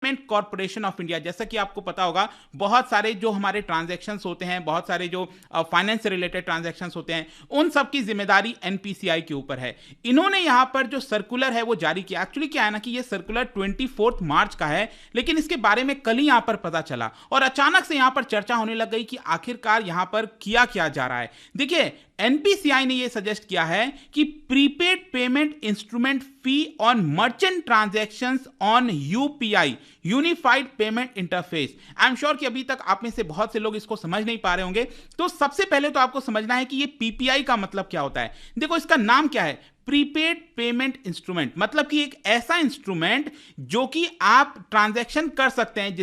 Payment corporation of India, जैसा कि आपको पता होगा बहुत सारे जो हमारे ट्रांजैक्शंस होते हैं, बहुत सारे जो फाइनेंस से रिलेटेड ट्रांजैक्शंस होते हैं, उन सब की जिम्मेदारी एनपीसीआई के ऊपर है। इन्होंने यहां पर जो सर्कुलर है वो जारी किया। एक्चुअली क्या है ना कि ये सर्कुलर 24 मार्च का है, लेकिन इसके बारे में कल ही यहां पर पता चला और अचानक से यहां पर चर्चा होने लग गई कि आखिरकार यहां पर किया क्या जा रहा है। देखिए, एनपीसीआई ने यह सजेस्ट किया है कि prepaid payment instrument fee on merchant transactions on UPI, unified payment interface. I am sure कि अभी तक आप में से बहुत से लोग इसको समझ नहीं पा रहे होंगे। तो सबसे पहले तो आपको समझना है कि ये पीपीआई का मतलब क्या होता है। देखो, इसका नाम क्या है, प्रीपेड पेमेंट इंस्ट्रूमेंट, मतलब कि एक ऐसा इंस्ट्रूमेंट जो कि आप ट्रांजैक्शन कर सकते हैं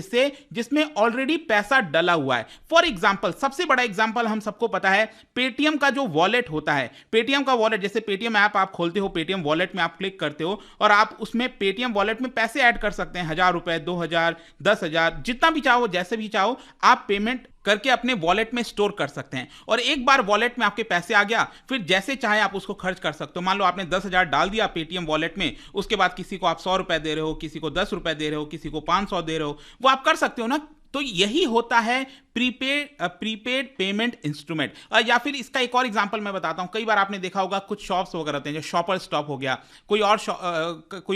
जिसमें ऑलरेडी पैसा डला हुआ है। फॉर एग्जांपल, सबसे बड़ा एग्जांपल हम सबको पता है, पेटीएम का जो वॉलेट होता है, पेटीएम का वॉलेट, जैसे पेटीएम ऐप आप खोलते हो, पेटीएम वॉलेट में आप क्लिक करते हो और आप उसमें पेटीएम वॉलेट में पैसे ऐड कर सकते हैं, 1000 रुपए, 2000, 10,000, जितना भी चाहो, जैसे भी चाहो आप पेमेंट करके अपने वॉलेट में स्टोर कर सकते हैं। और एक बार वॉलेट में आपके पैसे आ गया, फिर जैसे चाहे आप उसको खर्च कर सकते हो। मान लो आपने 10,000 डाल दिया पेटीएम वॉलेट में, उसके बाद किसी को आप 100 रुपए दे रहे हो, किसी को 10 रुपए दे रहे हो, किसी को 500 दे रहे हो, वो आप कर सकते हो ना। तो यही होता है प्रीपेड पेमेंट इंस्ट्रूमेंट। या फिर इसका एक और एग्जांपल मैं बताता हूं। कई बार आपने देखा होगा कुछ शॉप्स वगैरह होते हैं, जो शॉपर स्टॉप हो गया, कोई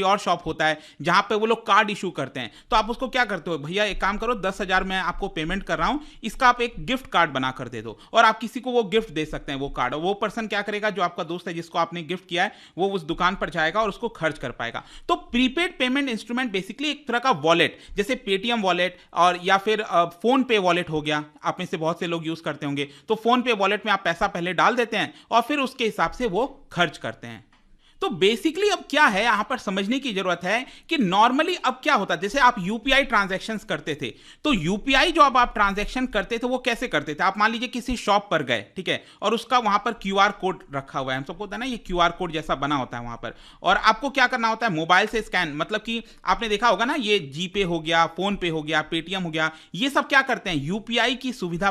और शॉप होता है जहां पे वो लोग कार्ड इशू करते हैं। तो आप उसको क्या करते हो, भैया एक काम करो, 10,000 मैं आपको पेमेंट कर रहा हूं, इसका आप एक गिफ्ट कार्ड बना कर दे दो, और आप किसी को वो गिफ्ट दे सकते हैं, वो कार्ड। और वो पर्सन क्या करेगा, जो आपका दोस्त है जिसको आपने गिफ्ट किया है, वो उस दुकान पर जाएगा और उसको खर्च कर पाएगा। तो प्रीपेड पेमेंट इंस्ट्रूमेंट बेसिकली एक तरह का वॉलेट, जैसे पेटीएम वॉलेट और या फिर फोन पे वॉलेट हो गया, आप में से बहुत से लोग यूज करते होंगे। तो फोन पे वॉलेट में आप पैसा पहले डाल देते हैं और फिर उसके हिसाब से वो खर्च करते हैं। तो बेसिकली अब क्या है, यहां पर समझने की जरूरत है कि नॉर्मली अब क्या होता है, जैसे आप यूपीआई ट्रांजैक्शंस करते थे, तो यूपीआई जो अब आप ट्रांजैक्शन करते थे वो कैसे करते थे। आप मान लीजिए किसी शॉप पर गए, ठीक है, और उसका वहां पर क्यूआर कोड रखा हुआ है, हम सबको होता है ना, ये क्यूआर कोड जैसा बना होता है वहां पर, और आपको क्या करना होता है, मोबाइल से स्कैन, मतलब कि आपने देखा होगा ना, ये जीपे हो गया, फोन पे हो गया, पेटीएम हो गया, ये सब क्या करते हैं, यूपीआई की सुविधा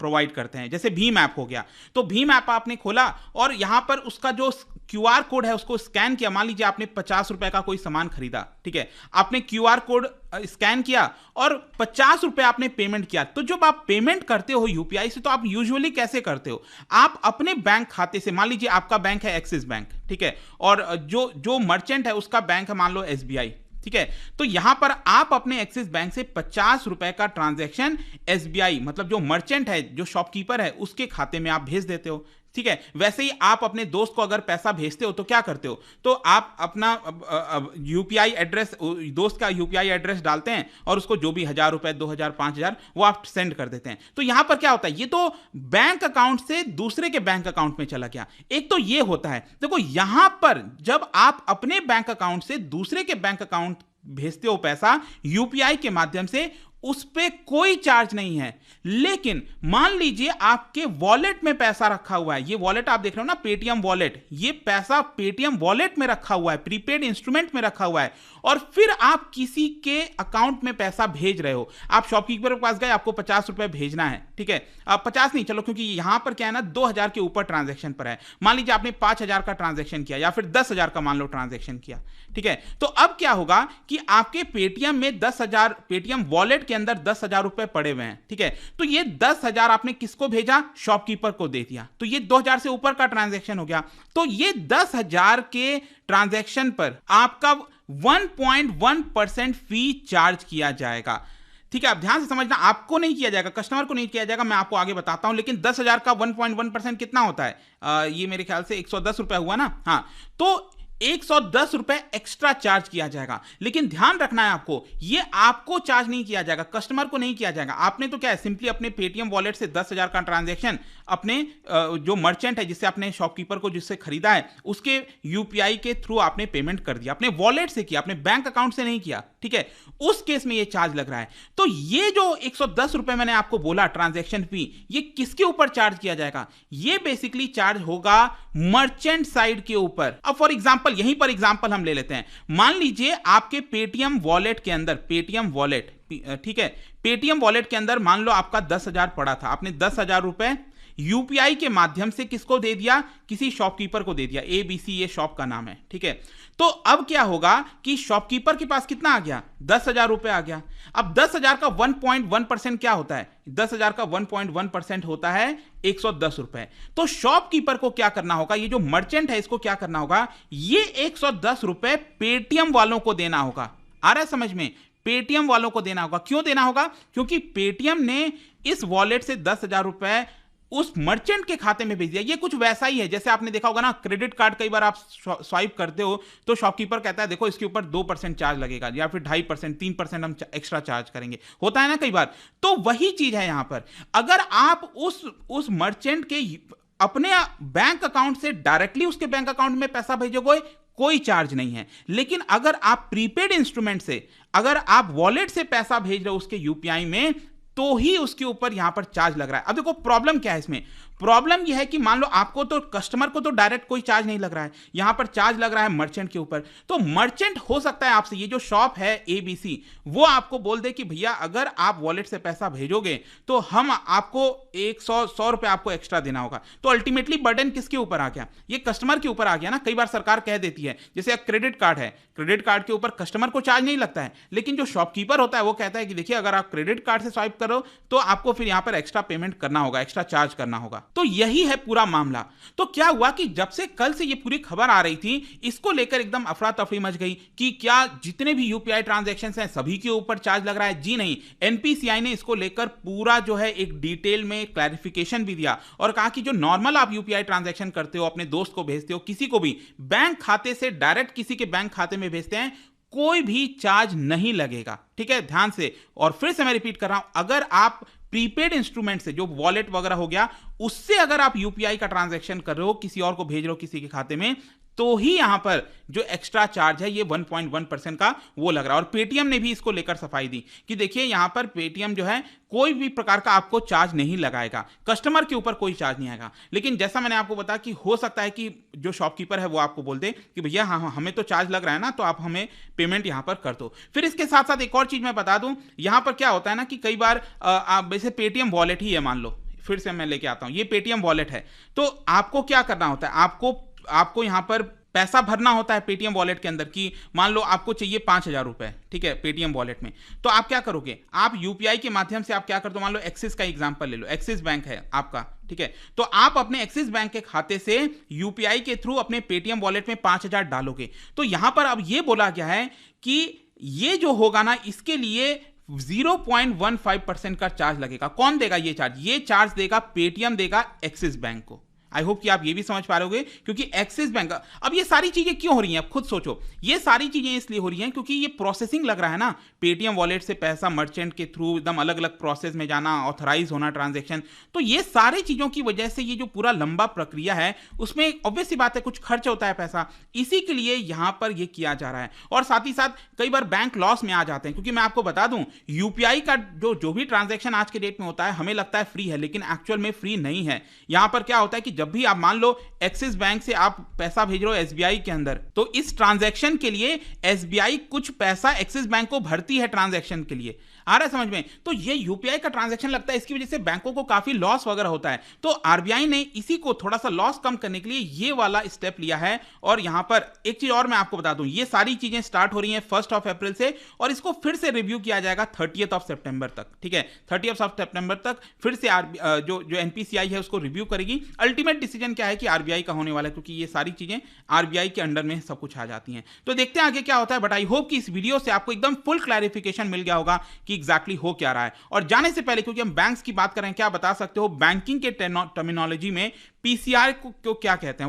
प्रोवाइड करते हैं। जैसे भीम ऐप हो गया, तो भीम ऐप आपने खोला और यहां पर उसका जो क्यूआर कोड है उसको स्कैन किया। मान लीजिए आपने 50 रुपए का कोई सामान खरीदा, ठीक है, आपने क्यूआर कोड स्कैन किया और 50 रुपए आपने पेमेंट किया। तो जब आप पेमेंट करते हो यूपीआई से, तो आप यूजुअली कैसे करते हो, आप अपने बैंक खाते से, मान लीजिए आपका बैंक है एक्सिस बैंक, ठीक है, और जो मर्चेंट है उसका बैंक है मान लो एसबीआई, ठीक है, तो यहां पर आप अपने एक्सिस बैंक से 50 रुपए का ट्रांजैक्शन एसबीआई, मतलब जो मर्चेंट है, जो शॉपकीपर है, उसके खाते में आप भेज देते हो, ठीक है। वैसे ही आप अपने दोस्त को अगर पैसा भेजते हो तो क्या करते हो, तो आप अपना यूपीआई एड्रेस, दोस्त का यूपीआई एड्रेस डालते हैं और उसको जो भी 1000 रुपए, 2000, 5000 वो आप सेंड कर देते हैं। तो यहां पर क्या होता है, ये तो बैंक अकाउंट से दूसरे के बैंक अकाउंट में चला गया। एक तो ये होता है, देखो यहां पर जब आप अपने बैंक अकाउंट से दूसरे के बैंक अकाउंट भेजते हो पैसा यूपीआई के माध्यम से, उस पे कोई चार्ज नहीं है। लेकिन मान लीजिए आपके वॉलेट में पैसा रखा हुआ है, ये वॉलेट आप देख रहे हो ना, पेटीएम वॉलेट, ये पैसा पेटीएम वॉलेट में रखा हुआ है, प्रीपेड इंस्ट्रूमेंट में रखा हुआ है, और फिर आप किसी के अकाउंट में पैसा भेज रहे हो। आप शॉपकीपर के पास गए, आपको 50 रुपए भेजना है, ठीक है, आप 50 नहीं, चलो क्योंकि यहां पर क्या है ना, 2000 के ऊपर ट्रांजैक्शन पर है। मान लीजिए आपने 5000 का ट्रांजैक्शन किया या फिर 10,000 का मान लो ट्रांजैक्शन किया, ठीक है, तो अब क्या होगा कि आपके पेटीएम में 10,000, पेटीएम वॉलेट के अंदर 10,000 रुपए पड़े हुए हैं, ठीक है, तो ये 10,000 आपने किसको भेजा, शॉपकीपर को दे दिया, तो ये 2000 से ऊपर का ट्रांजैक्शन हो गया। तो ये 10,000 के ट्रांजैक्शन पर आपका 1.1% फी चार्ज किया जाएगा, ठीक है। अब ध्यान से समझना, आपको नहीं किया जाएगा, कस्टमर को नहीं किया जाएगा, मैं आपको आगे बताता हूं। लेकिन 10,000 का 1.1% कितना होता है, ये मेरे ख्याल से 110 रुपए हुआ ना, हाँ, तो 110 रुपए एक्स्ट्रा चार्ज किया जाएगा। लेकिन ध्यान रखना है आपको, ये आपको चार्ज नहीं किया जाएगा, कस्टमर को नहीं किया जाएगा। आपने तो क्या है, सिंपली अपने पेटीएम वॉलेट से 10,000 का ट्रांजैक्शन अपने जो मर्चेंट है, जिससे आपने शॉपकीपर को जिससे खरीदा है, उसके यूपीआई के थ्रू आपने पेमेंट कर दिया, अपने वॉलेट से किया, अपने बैंक अकाउंट से नहीं किया, ठीक है, उस केस में ये चार्ज लग रहा है। तो ये जो 110 रुपए मैंने आपको बोला ट्रांजैक्शन फी, ये किसके ऊपर चार्ज किया जाएगा, ये बेसिकली चार्ज होगा मर्चेंट साइड के ऊपर। अब फॉर एग्जांपल, यहीं पर एग्जांपल हम ले लेते हैं, मान लीजिए आपके पेटीएम वॉलेट के अंदर, पेटीएम वॉलेट, ठीक है, पेटीएम वॉलेट के अंदर मान लो आपका 10,000 पड़ा था, आपने 10,000 रुपए यूपीआई के माध्यम से किसको दे दिया, किसी शॉपकीपर को दे दिया, एबीसी ये शॉप का नाम है, ठीक है। तो अब क्या होगा कि शॉपकीपर के पास कितना आ गया, 10,000 रुपए आ गया। अब 10,000 का 1.1% क्या होता है, 10,000 का 1.1% होता है 110 रुपए। तो शॉपकीपर को क्या करना होगा, ये जो मर्चेंट है इसको क्या करना होगा, ये 110 रुपए पेटीएम वालों को देना होगा। आ रहा है समझ में, पेटीएम वालों को देना होगा। क्यों देना होगा, क्योंकि पेटीएम ने इस वॉलेट से 10,000 रुपए उस मर्चेंट के खाते में भेज दिया। ये कुछ वैसा ही है जैसे आपने देखा होगा ना, क्रेडिट कार्ड कई बार आप स्वाइप करते हो तो शॉपकीपर कहता है देखो इसके ऊपर 2% चार्ज लगेगा, या फिर 2.5%, 3% हम एक्स्ट्रा चार्ज करेंगे, होता है ना कई बार। तो वही चीज है यहां पर, अगर आप उस मर्चेंट के अपने बैंक अकाउंट से डायरेक्टली उसके बैंक अकाउंट में पैसा भेजोगे, कोई चार्ज नहीं है। लेकिन अगर आप प्रीपेड इंस्ट्रूमेंट से, अगर आप वॉलेट से पैसा भेज रहे हो उसके यूपीआई में, तो ही उसके ऊपर यहां पर चार्ज लग रहा है। अब देखो प्रॉब्लम क्या है इसमें, प्रॉब्लम यह है कि मान लो आपको तो कस्टमर को तो डायरेक्ट कोई चार्ज नहीं लग रहा है, यहां पर चार्ज लग रहा है मर्चेंट के ऊपर। तो मर्चेंट हो सकता है आपसे, ये जो शॉप है एबीसी, वो आपको बोल दे कि भैया अगर आप वॉलेट से पैसा भेजोगे तो हम आपको 100 रुपए आपको एक्स्ट्रा देना होगा। तो अल्टीमेटली बर्डन किसके ऊपर आ गया, ये कस्टमर के ऊपर आ गया ना। कई बार सरकार कह देती है, जैसे क्रेडिट कार्ड है, क्रेडिट कार्ड के ऊपर कस्टमर को चार्ज नहीं लगता है, लेकिन जो शॉपकीपर होता है वो कहता है कि देखिए अगर आप क्रेडिट कार्ड से स्वाइप करो तो आपको फिर यहां पर एक्स्ट्रा पेमेंट करना होगा, एक्स्ट्रा चार्ज करना होगा। तो यही है पूरा मामला। तो क्या हुआ कि जब से कल से ये पूरी खबर आ रही थी, इसको लेकर एकदम अफरा तफरी मच गई कि क्या जितने भी यूपीआई ट्रांजैक्शंस हैं सभी के ऊपर चार्ज लग रहा है। जी नहीं, एनपीसीआई ने इसको लेकर पूरा जो है एक डिटेल में क्लैरिफिकेशन भी दिया और कहा कि जो नॉर्मल आप यूपीआई ट्रांजैक्शन करते हो, अपने दोस्त को भेजते हो, किसी को भी बैंक खाते से डायरेक्ट किसी के बैंक खाते में भेजते हैं, कोई भी चार्ज नहीं लगेगा, ठीक है, ध्यान से। और फिर से मैं रिपीट कर रहा हूं, अगर आप प्रीपेड इंस्ट्रूमेंट से, जो वॉलेट वगैरह हो गया, उससे अगर आप यूपीआई का ट्रांजैक्शन कर रहे हो, किसी और को भेज रहे हो किसी के खाते में, तो ही यहां पर जो एक्स्ट्रा चार्ज है ये 1.1% का वो लग रहा है। और पेटीएम ने भी इसको लेकर सफाई दी कि देखिए यहां पर पेटीएम जो है कोई भी प्रकार का आपको चार्ज नहीं लगाएगा, कस्टमर के ऊपर कोई चार्ज नहीं आएगा। लेकिन जैसा मैंने आपको बताया कि हो सकता है कि जो शॉपकीपर है वो आपको बोल दे कि भैया हाँ हमें तो चार्ज लग रहा है ना, तो आप हमें पेमेंट यहां पर कर दो। फिर इसके साथ साथ एक और चीज मैं बता दूं, यहां पर क्या होता है ना कि कई बार आप जैसे पेटीएम वॉलेट ही है, मान लो, फिर से मैं लेके आता हूं, ये पेटीएम वॉलेट है, तो आपको क्या करना होता है, आपको यहां पर पैसा भरना होता है पेटीएम वॉलेट के अंदर कि मान लो आपको चाहिए 5,000 रुपए, ठीक है, पेटीएम वॉलेट में। तो आप क्या करोगे, आप यूपीआई के माध्यम से आप क्या करते हो, मान लो एक्सिस का एग्जांपल ले लो, एक्सिस बैंक है आपका, ठीक है, तो आप अपने एक्सिस बैंक के खाते से यूपीआई के थ्रू अपने पेटीएम वॉलेट में 5,000 डालोगे। तो यहां पर अब यह बोला गया है कि ये जो होगा ना, इसके लिए 0.15% का चार्ज लगेगा। कौन देगा ये चार्ज, ये चार्ज देगा पेटीएम, देगा एक्सिस बैंक को। आई होप कि आप ये भी समझ पा रहे होगे, क्योंकि एक्सिस बैंक, अब ये सारी चीजें क्यों हो रही हैं, आप खुद सोचो, ये सारी चीजें इसलिए हो रही हैं क्योंकि ये प्रोसेसिंग लग रहा है ना, पेटीएम वॉलेट से पैसा मर्चेंट के थ्रू एकदम अलग अलग प्रोसेस में जाना, ऑथराइज होना ट्रांजैक्शन, तो ये सारी चीजों की वजह से ये जो पूरा लंबा प्रक्रिया है उसमें ऑब्वियस सी बात है कुछ खर्च होता है पैसा, इसी के लिए यहां पर ये किया जा रहा है। और साथ ही साथ कई बार बैंक लॉस में आ जाते हैं, क्योंकि मैं आपको बता दूं यूपीआई का जो भी ट्रांजैक्शन आज के डेट में होता है हमें लगता है फ्री है, लेकिन एक्चुअल में फ्री नहीं है। यहां पर क्या होता है कि जब भी आप मान लो एक्सिस बैंक से आप पैसा भेज रहे हो एसबीआई के अंदर, तो इस ट्रांजैक्शन के लिए एसबीआई कुछ पैसा एक्सिस बैंक को भरती है ट्रांजैक्शन के लिए। आ रहा है समझ में, तो ये यूपीआई का ट्रांजैक्शन लगता है, इसकी वजह से बैंकों को काफी लॉस वगैरह होता है। तो आरबीआई ने इसी को थोड़ा सा लॉस कम करने के लिए ये वाला स्टेप लिया है। और यहां पर एक चीज और मैं आपको बता दूं, ये सारी चीजें स्टार्ट हो रही हैं 1 अप्रैल से, और इसको फिर से रिव्यू किया जाएगा 30 सितंबर तक, ठीक है, 30 सितंबर तक फिर से जो एनपीसीआई है उसको रिव्यू करेगी। अल्टीमेट डिसीजन क्या है कि आरबीआई का होने वाला है, क्योंकि ये सारी चीजें आरबीआई के अंडर में सब कुछ आ जाती हैं। तो देखते हैं आगे क्या होता है, बट आई होप कि इस वीडियो से आपको एकदम फुल क्लैरिफिकेशन मिल गया होगा कि एग्जैक्टली हो क्या रहा है। और जाने से पहले, क्योंकि हम बैंक्स की बात कर रहे हैं, क्या बता सकते हो बैंकिंग के टर्मिनोलॉजी में पीसीआर को क्या कहते हैं?